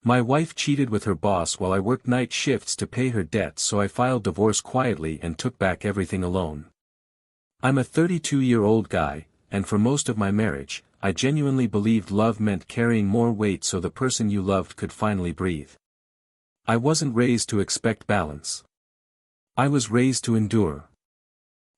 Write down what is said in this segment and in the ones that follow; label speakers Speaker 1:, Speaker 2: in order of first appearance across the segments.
Speaker 1: My wife cheated with her boss while I worked night shifts to pay her debts, so I filed divorce quietly and took back everything alone. I'm a 32-year-old guy, and for most of my marriage, I genuinely believed love meant carrying more weight so the person you loved could finally breathe. I wasn't raised to expect balance. I was raised to endure.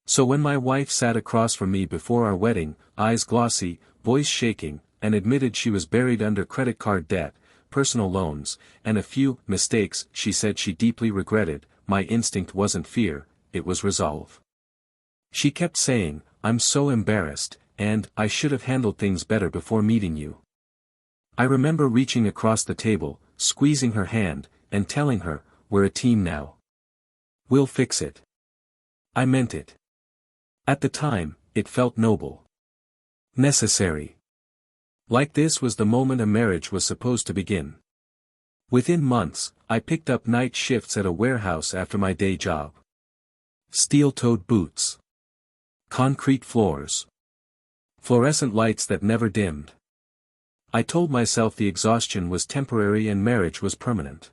Speaker 1: So when my wife sat across from me before our wedding, eyes glossy, voice shaking, and admitted she was buried under credit card debt, personal loans, and a few mistakes she said she deeply regretted, my instinct wasn't fear, it was resolve. She kept saying, "I'm so embarrassed, and I should have handled things better before meeting you." I remember reaching across the table, squeezing her hand, and telling her, "We're a team now. We'll fix it." I meant it. At the time, it felt noble. Necessary. Like this was the moment a marriage was supposed to begin. Within months, I picked up night shifts at a warehouse after my day job. Steel-toed boots. Concrete floors. Fluorescent lights that never dimmed. I told myself the exhaustion was temporary and marriage was permanent.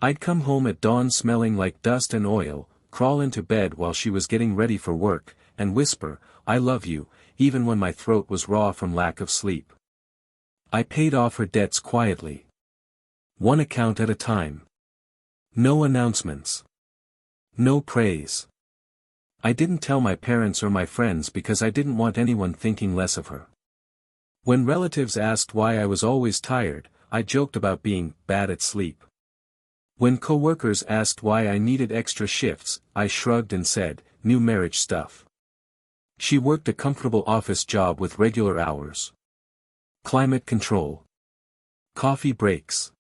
Speaker 1: I'd come home at dawn smelling like dust and oil, crawl into bed while she was getting ready for work, and whisper, "I love you," even when my throat was raw from lack of sleep. I paid off her debts quietly. One account at a time. No announcements. No praise. I didn't tell my parents or my friends because I didn't want anyone thinking less of her. When relatives asked why I was always tired, I joked about being bad at sleep. When coworkers asked why I needed extra shifts, I shrugged and said, "New marriage stuff." She worked a comfortable office job with regular hours. Climate control. Coffee breaks.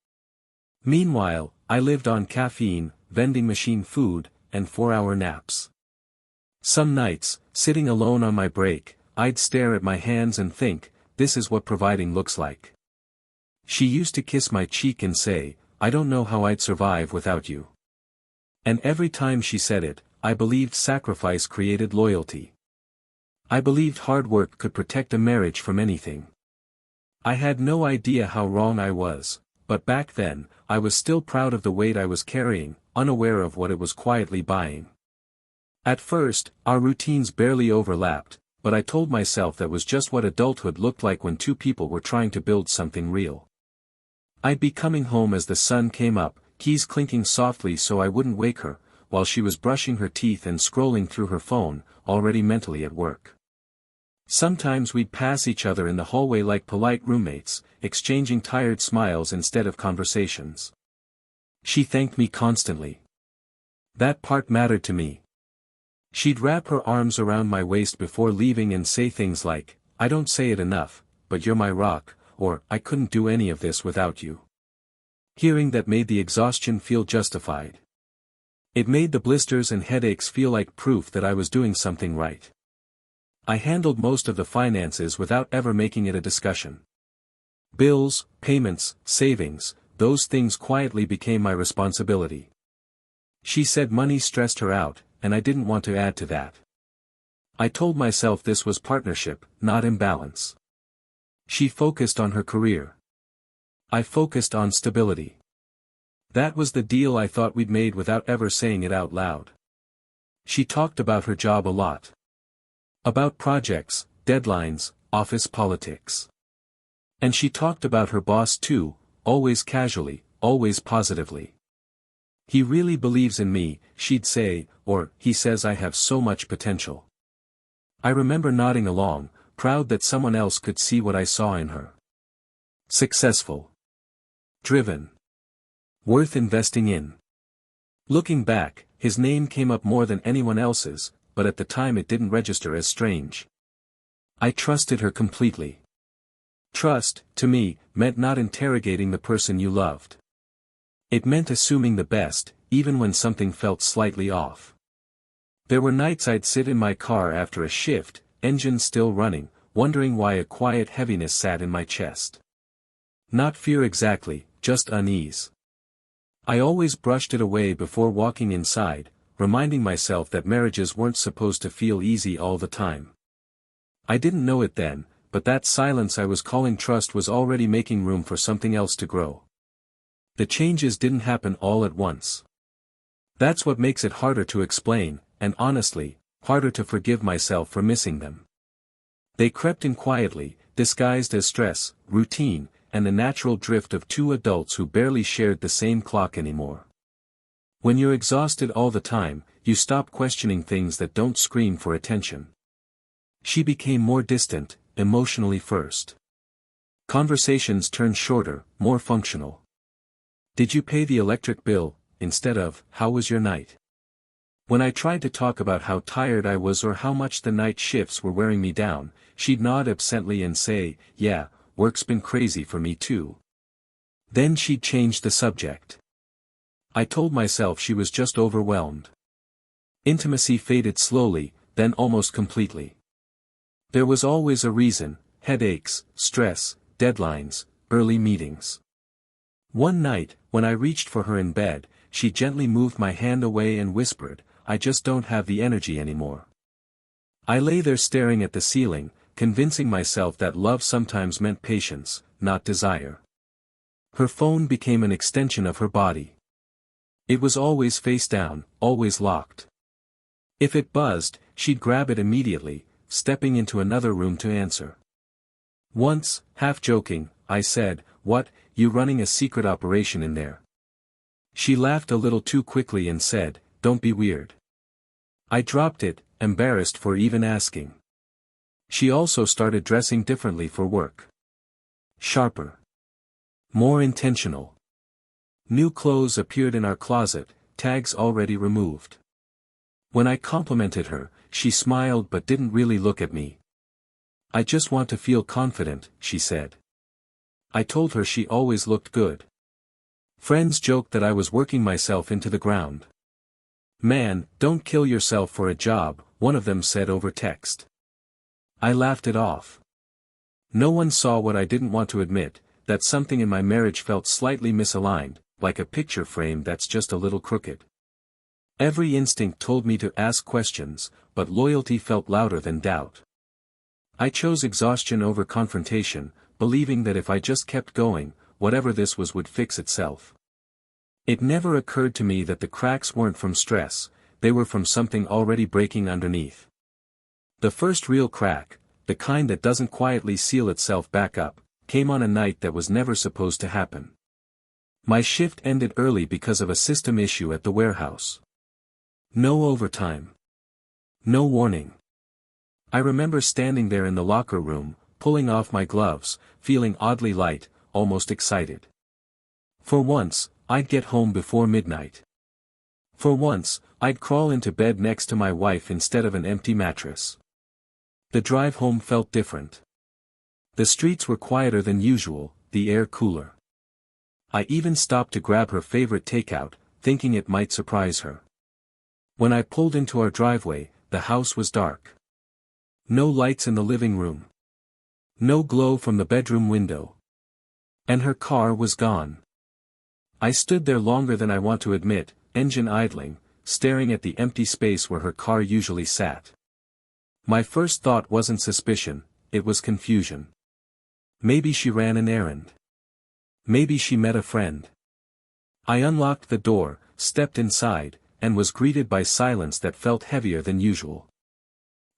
Speaker 1: Meanwhile, I lived on caffeine, vending machine food, and 4-hour naps. Some nights, sitting alone on my break, I'd stare at my hands and think, this is what providing looks like. She used to kiss my cheek and say, "I don't know how I'd survive without you." And every time she said it, I believed sacrifice created loyalty. I believed hard work could protect a marriage from anything. I had no idea how wrong I was, but back then, I was still proud of the weight I was carrying, unaware of what it was quietly buying. At first, our routines barely overlapped, but I told myself that was just what adulthood looked like when two people were trying to build something real. I'd be coming home as the sun came up, keys clinking softly so I wouldn't wake her, while she was brushing her teeth and scrolling through her phone, already mentally at work. Sometimes we'd pass each other in the hallway like polite roommates, exchanging tired smiles instead of conversations. She thanked me constantly. That part mattered to me. She'd wrap her arms around my waist before leaving and say things like, "I don't say it enough, but you're my rock," or "I couldn't do any of this without you." Hearing that made the exhaustion feel justified. It made the blisters and headaches feel like proof that I was doing something right. I handled most of the finances without ever making it a discussion. Bills, payments, savings, those things quietly became my responsibility. She said money stressed her out, and I didn't want to add to that. I told myself this was partnership, not imbalance. She focused on her career. I focused on stability. That was the deal I thought we'd made without ever saying it out loud. She talked about her job a lot. About projects, deadlines, office politics. And she talked about her boss too, always casually, always positively. "He really believes in me," she'd say, or, "He says I have so much potential." I remember nodding along, proud that someone else could see what I saw in her. Successful. Driven. Worth investing in. Looking back, his name came up more than anyone else's, but at the time it didn't register as strange. I trusted her completely. Trust, to me, meant not interrogating the person you loved. It meant assuming the best, even when something felt slightly off. There were nights I'd sit in my car after a shift, engine still running, wondering why a quiet heaviness sat in my chest. Not fear exactly, just unease. I always brushed it away before walking inside, reminding myself that marriages weren't supposed to feel easy all the time. I didn't know it then, but that silence I was calling trust was already making room for something else to grow. The changes didn't happen all at once. That's what makes it harder to explain, and honestly, harder to forgive myself for missing them. They crept in quietly, disguised as stress, routine, and the natural drift of two adults who barely shared the same clock anymore. When you're exhausted all the time, you stop questioning things that don't scream for attention. She became more distant, emotionally first. Conversations turned shorter, more functional. "Did you pay the electric bill?" instead of, "How was your night?" When I tried to talk about how tired I was or how much the night shifts were wearing me down, she'd nod absently and say, "Yeah, work's been crazy for me too." Then she'd change the subject. I told myself she was just overwhelmed. Intimacy faded slowly, then almost completely. There was always a reason: headaches, stress, deadlines, early meetings. One night, when I reached for her in bed, she gently moved my hand away and whispered, "I just don't have the energy anymore." I lay there staring at the ceiling, convincing myself that love sometimes meant patience, not desire. Her phone became an extension of her body. It was always face down, always locked. If it buzzed, she'd grab it immediately, stepping into another room to answer. Once, half joking, I said, "What, you running a secret operation in there?" She laughed a little too quickly and said, "Don't be weird." I dropped it, embarrassed for even asking. She also started dressing differently for work. Sharper. More intentional. New clothes appeared in our closet, tags already removed. When I complimented her, she smiled but didn't really look at me. "I just want to feel confident," she said. I told her she always looked good. Friends joked that I was working myself into the ground. "Man, don't kill yourself for a job," one of them said over text. I laughed it off. No one saw what I didn't want to admit, that something in my marriage felt slightly misaligned, like a picture frame that's just a little crooked. Every instinct told me to ask questions, but loyalty felt louder than doubt. I chose exhaustion over confrontation, believing that if I just kept going, whatever this was would fix itself. It never occurred to me that the cracks weren't from stress, they were from something already breaking underneath. The first real crack, the kind that doesn't quietly seal itself back up, came on a night that was never supposed to happen. My shift ended early because of a system issue at the warehouse. No overtime. No warning. I remember standing there in the locker room, pulling off my gloves, feeling oddly light, almost excited. For once, I'd get home before midnight. For once, I'd crawl into bed next to my wife instead of an empty mattress. The drive home felt different. The streets were quieter than usual, the air cooler. I even stopped to grab her favorite takeout, thinking it might surprise her. When I pulled into our driveway, the house was dark. No lights in the living room. No glow from the bedroom window. And her car was gone. I stood there longer than I want to admit, engine idling, staring at the empty space where her car usually sat. My first thought wasn't suspicion, it was confusion. Maybe she ran an errand. Maybe she met a friend. I unlocked the door, stepped inside, and was greeted by silence that felt heavier than usual.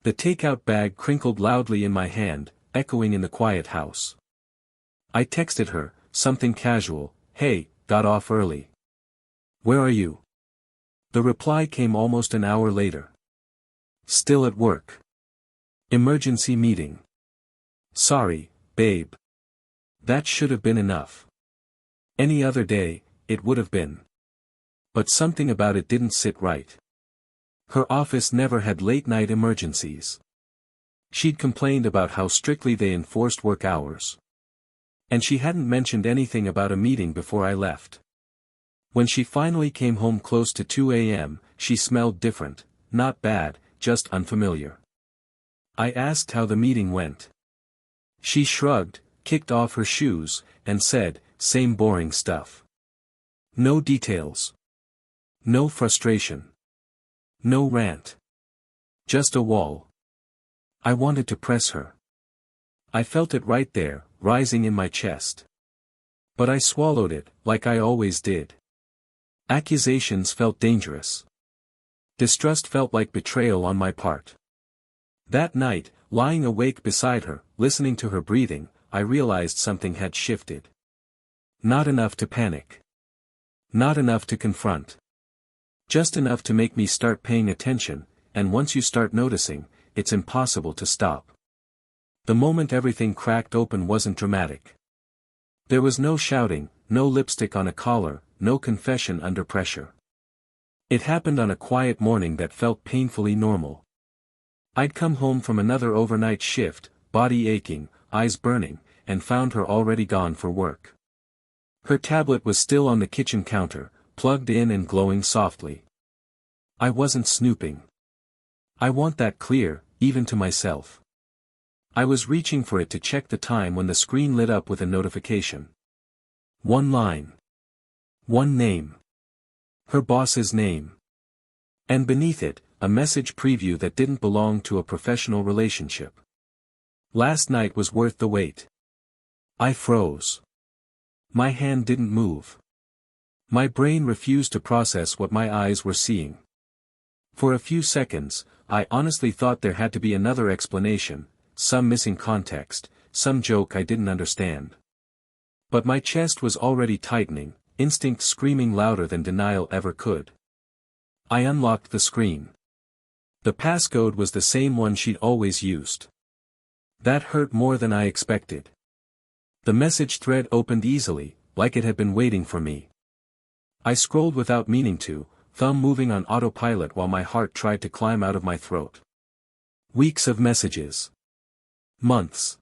Speaker 1: The takeout bag crinkled loudly in my hand, echoing in the quiet house. I texted her, something casual, "Hey, got off early. Where are you?" The reply came almost an hour later. "Still at work. Emergency meeting. Sorry, babe." That should have been enough. Any other day, it would have been. But something about it didn't sit right. Her office never had late-night emergencies. She'd complained about how strictly they enforced work hours. And she hadn't mentioned anything about a meeting before I left. When she finally came home close to 2 a.m., she smelled different, not bad, just unfamiliar. I asked how the meeting went. She shrugged, kicked off her shoes, and said, "Same boring stuff. No details. No frustration. No rant. Just a wall." I wanted to press her. I felt it right there, rising in my chest. But I swallowed it, like I always did. Accusations felt dangerous. Distrust felt like betrayal on my part. That night, lying awake beside her, listening to her breathing, I realized something had shifted. Not enough to panic. Not enough to confront. Just enough to make me start paying attention, and once you start noticing, it's impossible to stop. The moment everything cracked open wasn't dramatic. There was no shouting, no lipstick on a collar, no confession under pressure. It happened on a quiet morning that felt painfully normal. I'd come home from another overnight shift, body aching, eyes burning, and found her already gone for work. Her tablet was still on the kitchen counter, plugged in and glowing softly. I wasn't snooping. I want that clear, even to myself. I was reaching for it to check the time when the screen lit up with a notification. One line. One name. Her boss's name. And beneath it, a message preview that didn't belong to a professional relationship. Last night was worth the wait. I froze. My hand didn't move. My brain refused to process what my eyes were seeing. For a few seconds, I honestly thought there had to be another explanation, some missing context, some joke I didn't understand. But my chest was already tightening, instinct screaming louder than denial ever could. I unlocked the screen. The passcode was the same one she'd always used. That hurt more than I expected. The message thread opened easily, like it had been waiting for me. I scrolled without meaning to, thumb moving on autopilot while my heart tried to climb out of my throat. Weeks of messages. Months.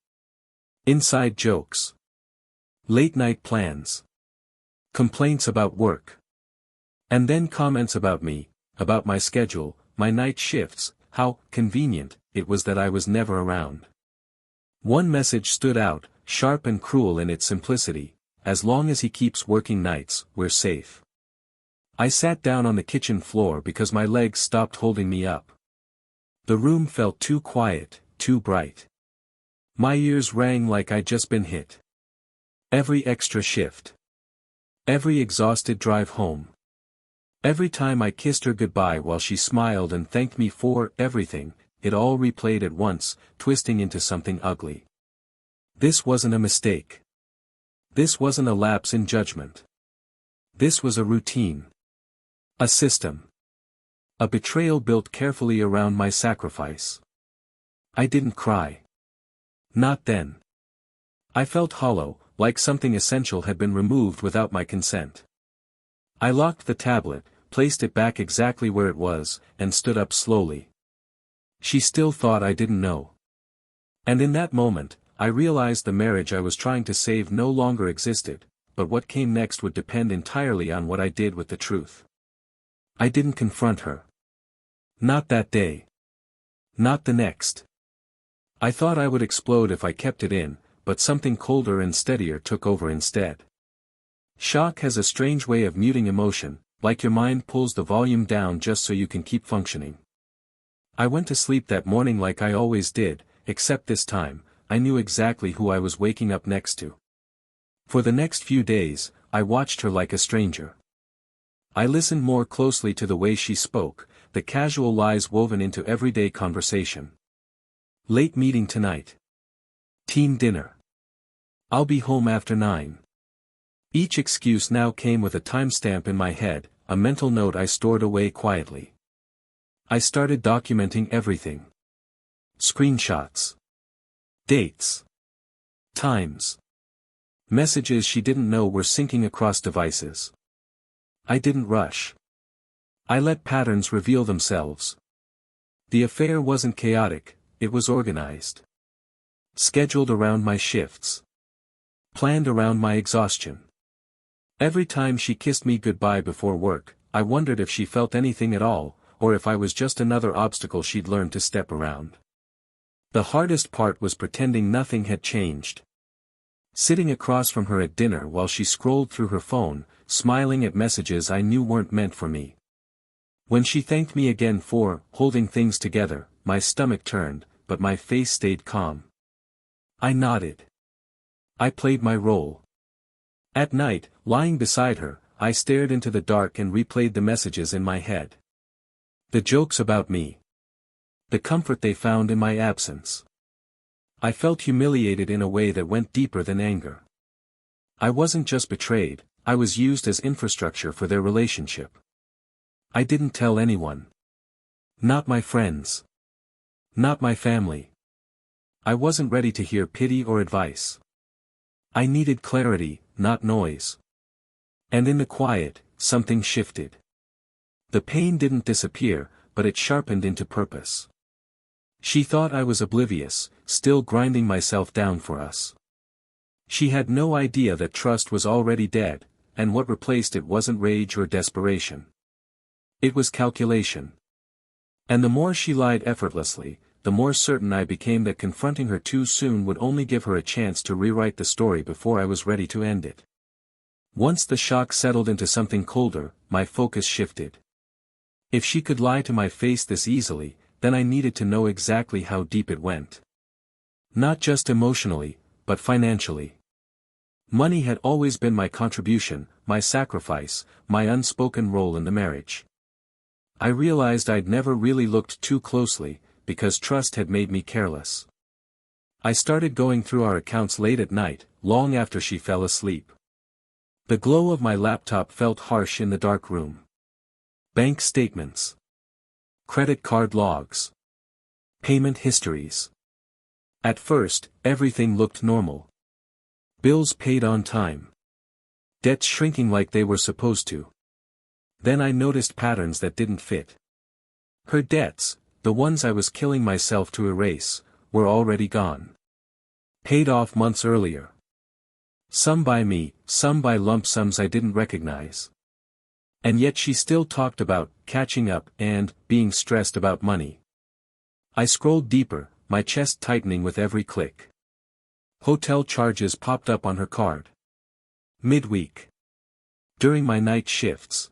Speaker 1: Inside jokes. Late-night plans. Complaints about work. And then comments about me, about my schedule, my night shifts, how convenient it was that I was never around. One message stood out, sharp and cruel in its simplicity: as long as he keeps working nights, we're safe. I sat down on the kitchen floor because my legs stopped holding me up. The room felt too quiet, too bright. My ears rang like I'd just been hit. Every extra shift. Every exhausted drive home. Every time I kissed her goodbye while she smiled and thanked me for everything, it all replayed at once, twisting into something ugly. This wasn't a mistake. This wasn't a lapse in judgment. This was a routine. A system. A betrayal built carefully around my sacrifice. I didn't cry. Not then. I felt hollow, like something essential had been removed without my consent. I locked the tablet, placed it back exactly where it was, and stood up slowly. She still thought I didn't know. And in that moment, I realized the marriage I was trying to save no longer existed, but what came next would depend entirely on what I did with the truth. I didn't confront her. Not that day. Not the next. I thought I would explode if I kept it in, but something colder and steadier took over instead. Shock has a strange way of muting emotion, like your mind pulls the volume down just so you can keep functioning. I went to sleep that morning like I always did, except this time, I knew exactly who I was waking up next to. For the next few days, I watched her like a stranger. I listened more closely to the way she spoke, the casual lies woven into everyday conversation. Late meeting tonight. Team dinner. I'll be home after 9. Each excuse now came with a timestamp in my head, a mental note I stored away quietly. I started documenting everything. Screenshots. Dates. Times. Messages she didn't know were syncing across devices. I didn't rush. I let patterns reveal themselves. The affair wasn't chaotic, it was organized. Scheduled around my shifts. Planned around my exhaustion. Every time she kissed me goodbye before work, I wondered if she felt anything at all, or if I was just another obstacle she'd learned to step around. The hardest part was pretending nothing had changed. Sitting across from her at dinner while she scrolled through her phone, smiling at messages I knew weren't meant for me. When she thanked me again for holding things together, my stomach turned, but my face stayed calm. I nodded. I played my role. At night, lying beside her, I stared into the dark and replayed the messages in my head. The jokes about me. The comfort they found in my absence. I felt humiliated in a way that went deeper than anger. I wasn't just betrayed, I was used as infrastructure for their relationship. I didn't tell anyone. Not my friends. Not my family. I wasn't ready to hear pity or advice. I needed clarity, not noise. And in the quiet, something shifted. The pain didn't disappear, but it sharpened into purpose. She thought I was oblivious, still grinding myself down for us. She had no idea that trust was already dead, and what replaced it wasn't rage or desperation. It was calculation. And the more she lied effortlessly, the more certain I became that confronting her too soon would only give her a chance to rewrite the story before I was ready to end it. Once the shock settled into something colder, my focus shifted. If she could lie to my face this easily, then I needed to know exactly how deep it went. Not just emotionally, but financially. Money had always been my contribution, my sacrifice, my unspoken role in the marriage. I realized I'd never really looked too closely, because trust had made me careless. I started going through our accounts late at night, long after she fell asleep. The glow of my laptop felt harsh in the dark room. Bank statements. Credit card logs. Payment histories. At first, everything looked normal. Bills paid on time. Debts shrinking like they were supposed to. Then I noticed patterns that didn't fit. Her debts, the ones I was killing myself to erase, were already gone. Paid off months earlier. Some by me, some by lump sums I didn't recognize. And yet she still talked about catching up and being stressed about money. I scrolled deeper, my chest tightening with every click. Hotel charges popped up on her card. Midweek. During my night shifts.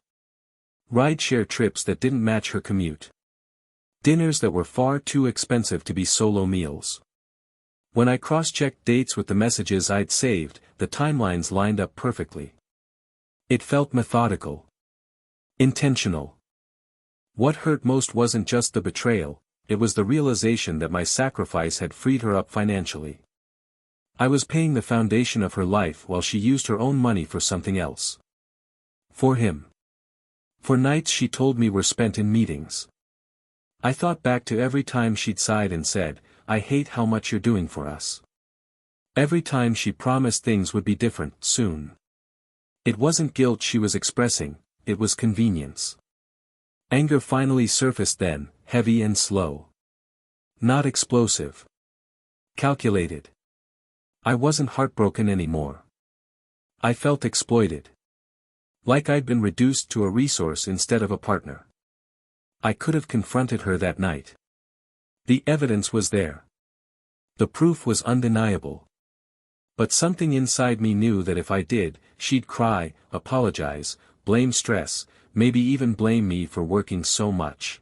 Speaker 1: Rideshare trips that didn't match her commute. Dinners that were far too expensive to be solo meals. When I cross-checked dates with the messages I'd saved, the timelines lined up perfectly. It felt methodical. Intentional. What hurt most wasn't just the betrayal, it was the realization that my sacrifice had freed her up financially. I was paying the foundation of her life while she used her own money for something else. For him. For nights she told me were spent in meetings. I thought back to every time she'd sighed and said, "I hate how much you're doing for us." Every time she promised things would be different, soon. It wasn't guilt she was expressing, it was convenience. Anger finally surfaced then, heavy and slow. Not explosive. Calculated. I wasn't heartbroken anymore. I felt exploited. Like I'd been reduced to a resource instead of a partner. I could have confronted her that night. The evidence was there. The proof was undeniable. But something inside me knew that if I did, she'd cry, apologize, blame stress, maybe even blame me for working so much.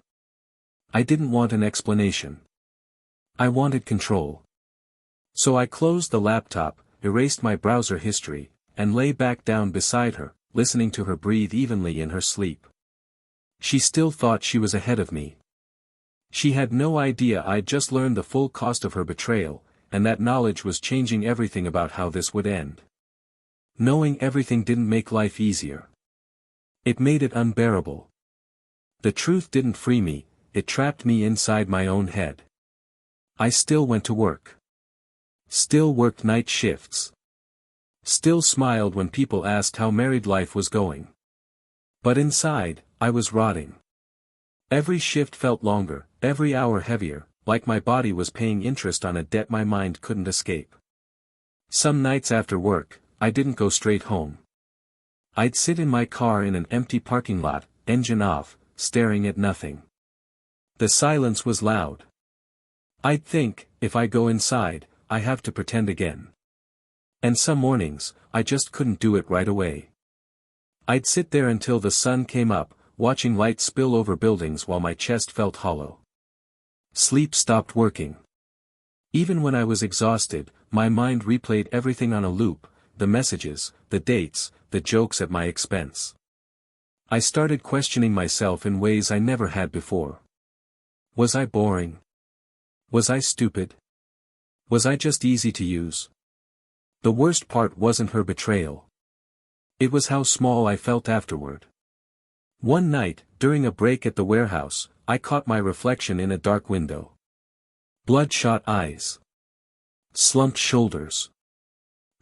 Speaker 1: I didn't want an explanation. I wanted control. So I closed the laptop, erased my browser history, and lay back down beside her, listening to her breathe evenly in her sleep. She still thought she was ahead of me. She had no idea I'd just learned the full cost of her betrayal, and that knowledge was changing everything about how this would end. Knowing everything didn't make life easier. It made it unbearable. The truth didn't free me, it trapped me inside my own head. I still went to work. Still worked night shifts. Still smiled when people asked how married life was going. But inside, I was rotting. Every shift felt longer, every hour heavier, like my body was paying interest on a debt my mind couldn't escape. Some nights after work, I didn't go straight home. I'd sit in my car in an empty parking lot, engine off, staring at nothing. The silence was loud. I'd think, if I go inside, I have to pretend again. And some mornings, I just couldn't do it right away. I'd sit there until the sun came up, watching light spill over buildings while my chest felt hollow. Sleep stopped working. Even when I was exhausted, my mind replayed everything on a loop, the messages, the dates, the jokes at my expense. I started questioning myself in ways I never had before. Was I boring? Was I stupid? Was I just easy to use? The worst part wasn't her betrayal. It was how small I felt afterward. One night, during a break at the warehouse, I caught my reflection in a dark window. Bloodshot eyes. Slumped shoulders.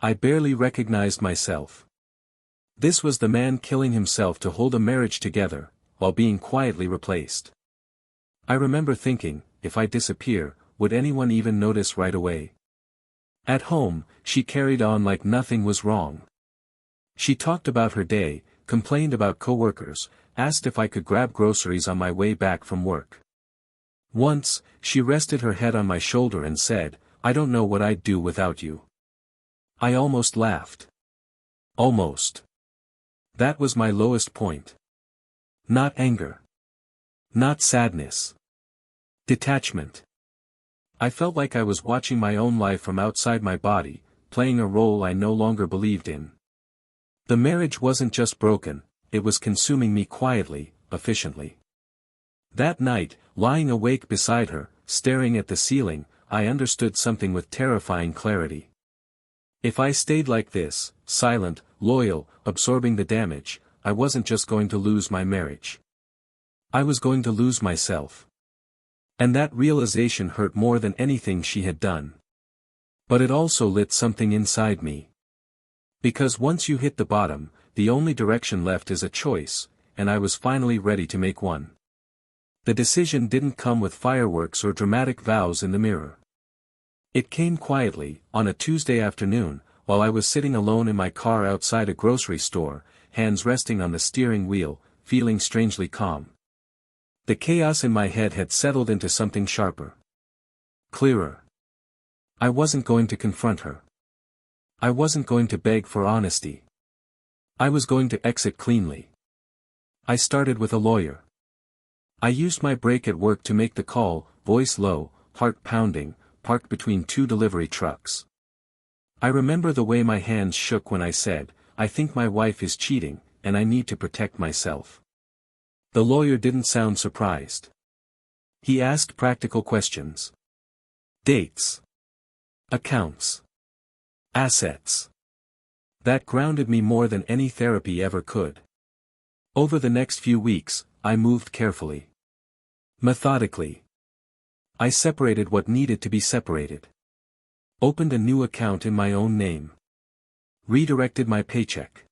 Speaker 1: I barely recognized myself. This was the man killing himself to hold a marriage together, while being quietly replaced. I remember thinking, if I disappear, would anyone even notice right away? At home, she carried on like nothing was wrong. She talked about her day, complained about coworkers, asked if I could grab groceries on my way back from work. Once, she rested her head on my shoulder and said, "I don't know what I'd do without you." I almost laughed. Almost. That was my lowest point. Not anger. Not sadness. Detachment. I felt like I was watching my own life from outside my body, playing a role I no longer believed in. The marriage wasn't just broken, it was consuming me quietly, efficiently. That night, lying awake beside her, staring at the ceiling, I understood something with terrifying clarity. If I stayed like this, silent, loyal, absorbing the damage, I wasn't just going to lose my marriage. I was going to lose myself. And that realization hurt more than anything she had done. But it also lit something inside me. Because once you hit the bottom, the only direction left is a choice, and I was finally ready to make one. The decision didn't come with fireworks or dramatic vows in the mirror. It came quietly, on a Tuesday afternoon, while I was sitting alone in my car outside a grocery store, hands resting on the steering wheel, feeling strangely calm. The chaos in my head had settled into something sharper. Clearer. I wasn't going to confront her. I wasn't going to beg for honesty. I was going to exit cleanly. I started with a lawyer. I used my break at work to make the call, voice low, heart pounding, parked between two delivery trucks. I remember the way my hands shook when I said, "I think my wife is cheating, and I need to protect myself." The lawyer didn't sound surprised. He asked practical questions. Dates. Accounts. Assets. That grounded me more than any therapy ever could. Over the next few weeks, I moved carefully. Methodically. I separated what needed to be separated. Opened a new account in my own name. Redirected my paycheck.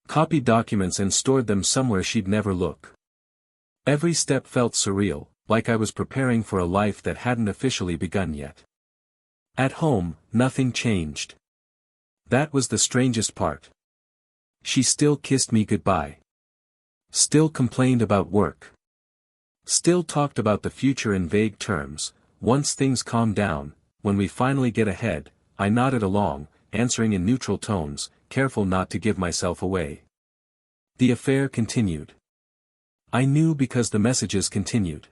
Speaker 1: Copied documents and stored them somewhere she'd never look. Every step felt surreal, like I was preparing for a life that hadn't officially begun yet. At home, nothing changed. That was the strangest part. She still kissed me goodbye. Still complained about work. Still talked about the future in vague terms. Once things calmed down, when we finally get ahead, I nodded along, answering in neutral tones, careful not to give myself away. The affair continued. I knew because the messages continued.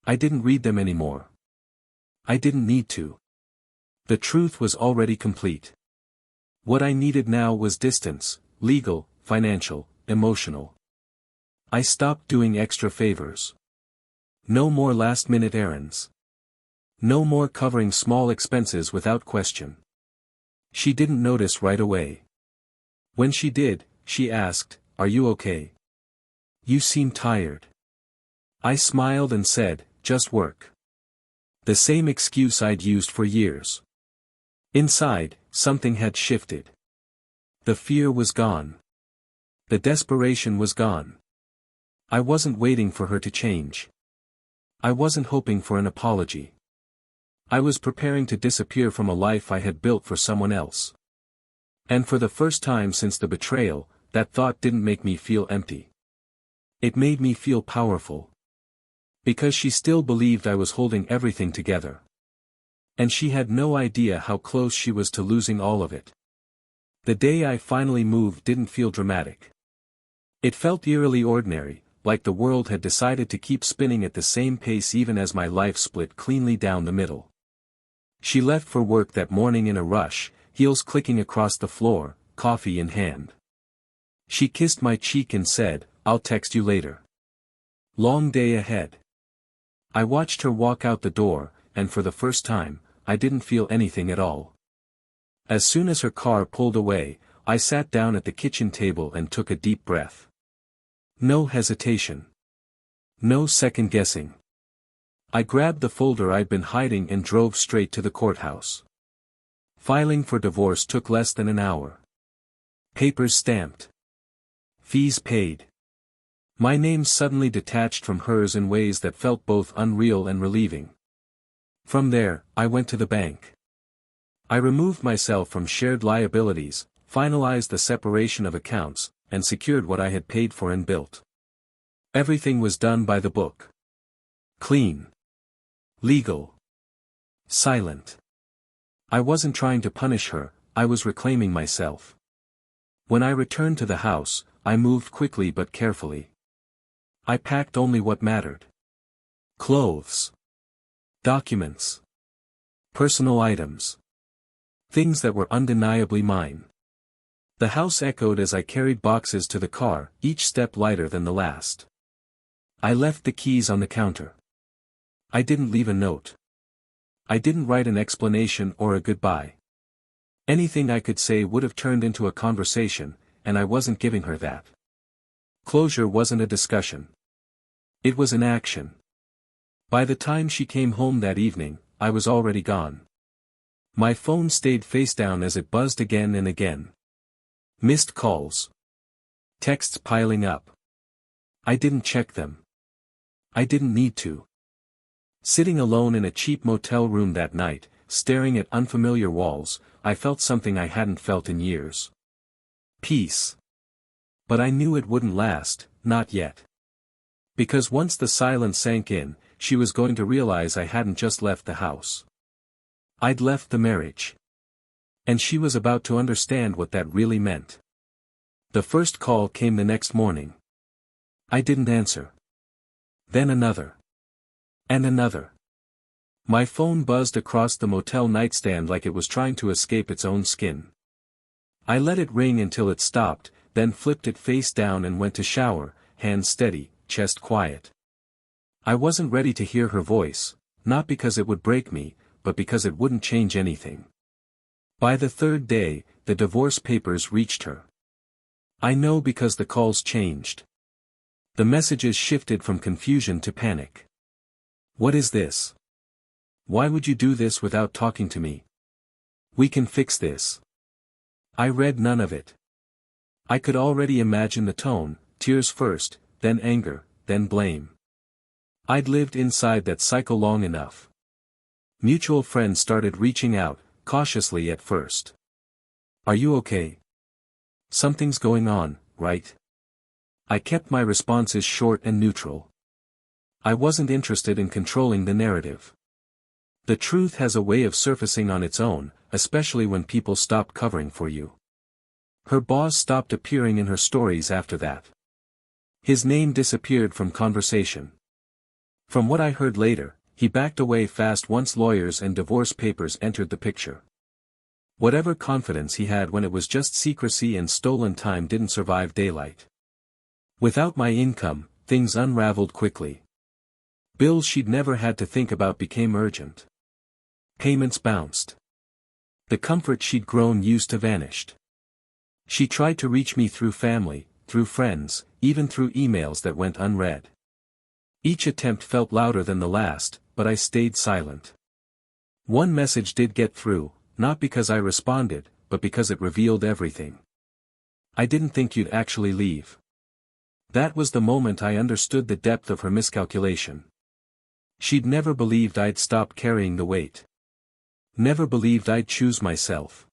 Speaker 1: I didn't read them anymore. I didn't need to. The truth was already complete. What I needed now was distance, legal, financial, emotional. I stopped doing extra favors. No more last-minute errands. No more covering small expenses without question. She didn't notice right away. When she did, she asked, "Are you okay? You seem tired." I smiled and said, "Just work." The same excuse I'd used for years. Inside, something had shifted. The fear was gone. The desperation was gone. I wasn't waiting for her to change. I wasn't hoping for an apology. I was preparing to disappear from a life I had built for someone else. And for the first time since the betrayal, that thought didn't make me feel empty. It made me feel powerful. Because she still believed I was holding everything together. And she had no idea how close she was to losing all of it. The day I finally moved didn't feel dramatic. It felt eerily ordinary, like the world had decided to keep spinning at the same pace even as my life split cleanly down the middle. She left for work that morning in a rush, heels clicking across the floor, coffee in hand. She kissed my cheek and said, "I'll text you later." Long day ahead. I watched her walk out the door, and for the first time, I didn't feel anything at all. As soon as her car pulled away, I sat down at the kitchen table and took a deep breath. No hesitation. No second guessing. I grabbed the folder I'd been hiding and drove straight to the courthouse. Filing for divorce took less than an hour. Papers stamped. Fees paid. My name suddenly detached from hers in ways that felt both unreal and relieving. From there, I went to the bank. I removed myself from shared liabilities, finalized the separation of accounts, and secured what I had paid for and built. Everything was done by the book. Clean. Legal. Silent. I wasn't trying to punish her, I was reclaiming myself. When I returned to the house, I moved quickly but carefully. I packed only what mattered. Clothes. Documents. Personal items. Things that were undeniably mine. The house echoed as I carried boxes to the car, each step lighter than the last. I left the keys on the counter. I didn't leave a note. I didn't write an explanation or a goodbye. Anything I could say would have turned into a conversation, and I wasn't giving her that. Closure wasn't a discussion. It was an action. By the time she came home that evening, I was already gone. My phone stayed face down as it buzzed again and again. Missed calls. Texts piling up. I didn't check them. I didn't need to. Sitting alone in a cheap motel room that night, staring at unfamiliar walls, I felt something I hadn't felt in years. Peace. But I knew it wouldn't last, not yet. Because once the silence sank in, she was going to realize I hadn't just left the house. I'd left the marriage. And she was about to understand what that really meant. The first call came the next morning. I didn't answer. Then another. And another. My phone buzzed across the motel nightstand like it was trying to escape its own skin. I let it ring until it stopped, then flipped it face down and went to shower, hands steady, chest quiet. I wasn't ready to hear her voice, not because it would break me, but because it wouldn't change anything. By the third day, the divorce papers reached her. I know because the calls changed. The messages shifted from confusion to panic. What is this? Why would you do this without talking to me? We can fix this. I read none of it. I could already imagine the tone, tears first, then anger, then blame. I'd lived inside that cycle long enough. Mutual friends started reaching out, cautiously at first. Are you okay? Something's going on, right? I kept my responses short and neutral. I wasn't interested in controlling the narrative. The truth has a way of surfacing on its own, especially when people stop covering for you. Her boss stopped appearing in her stories after that. His name disappeared from conversation. From what I heard later, he backed away fast once lawyers and divorce papers entered the picture. Whatever confidence he had when it was just secrecy and stolen time didn't survive daylight. Without my income, things unraveled quickly. Bills she'd never had to think about became urgent. Payments bounced. The comfort she'd grown used to vanished. She tried to reach me through family, through friends, even through emails that went unread. Each attempt felt louder than the last, but I stayed silent. One message did get through, not because I responded, but because it revealed everything. I didn't think you'd actually leave. That was the moment I understood the depth of her miscalculation. She'd never believed I'd stop carrying the weight. Never believed I'd choose myself.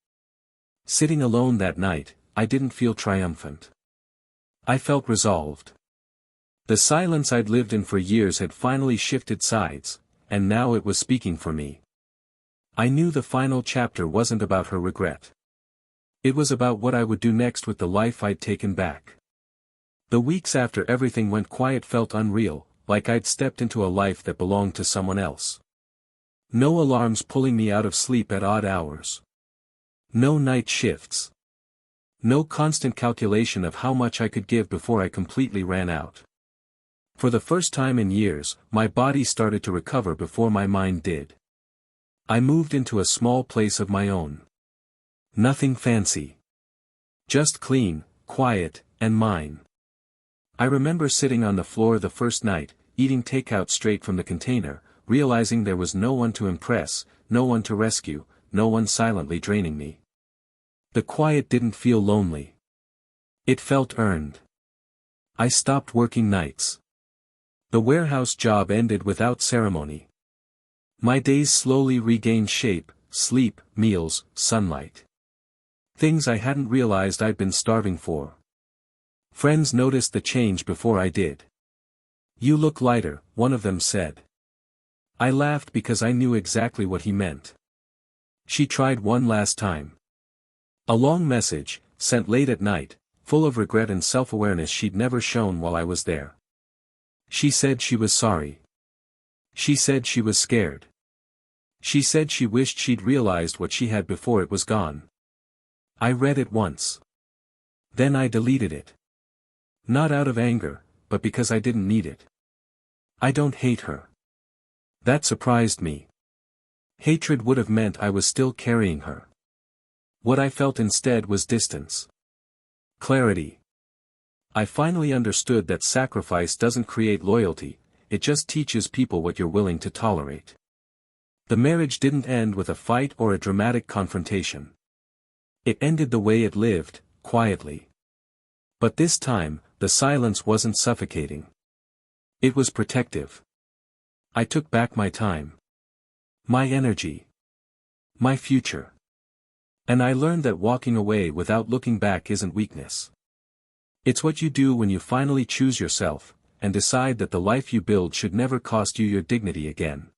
Speaker 1: Sitting alone that night, I didn't feel triumphant. I felt resolved. The silence I'd lived in for years had finally shifted sides, and now it was speaking for me. I knew the final chapter wasn't about her regret. It was about what I would do next with the life I'd taken back. The weeks after everything went quiet felt unreal, like I'd stepped into a life that belonged to someone else. No alarms pulling me out of sleep at odd hours. No night shifts. No constant calculation of how much I could give before I completely ran out. For the first time in years, my body started to recover before my mind did. I moved into a small place of my own. Nothing fancy. Just clean, quiet, and mine. I remember sitting on the floor the first night, eating takeout straight from the container, realizing there was no one to impress, no one to rescue, no one silently draining me. The quiet didn't feel lonely. It felt earned. I stopped working nights. The warehouse job ended without ceremony. My days slowly regained shape, sleep, meals, sunlight. Things I hadn't realized I'd been starving for. Friends noticed the change before I did. "You look lighter," one of them said. I laughed because I knew exactly what he meant. She tried one last time. A long message, sent late at night, full of regret and self-awareness she'd never shown while I was there. She said she was sorry. She said she was scared. She said she wished she'd realized what she had before it was gone. I read it once. Then I deleted it. Not out of anger, but because I didn't need it. I don't hate her. That surprised me. Hatred would have meant I was still carrying her. What I felt instead was distance. Clarity. I finally understood that sacrifice doesn't create loyalty, it just teaches people what you're willing to tolerate. The marriage didn't end with a fight or a dramatic confrontation. It ended the way it lived, quietly. But this time, the silence wasn't suffocating. It was protective. I took back my time. My energy. My future. And I learned that walking away without looking back isn't weakness. It's what you do when you finally choose yourself, and decide that the life you build should never cost you your dignity again.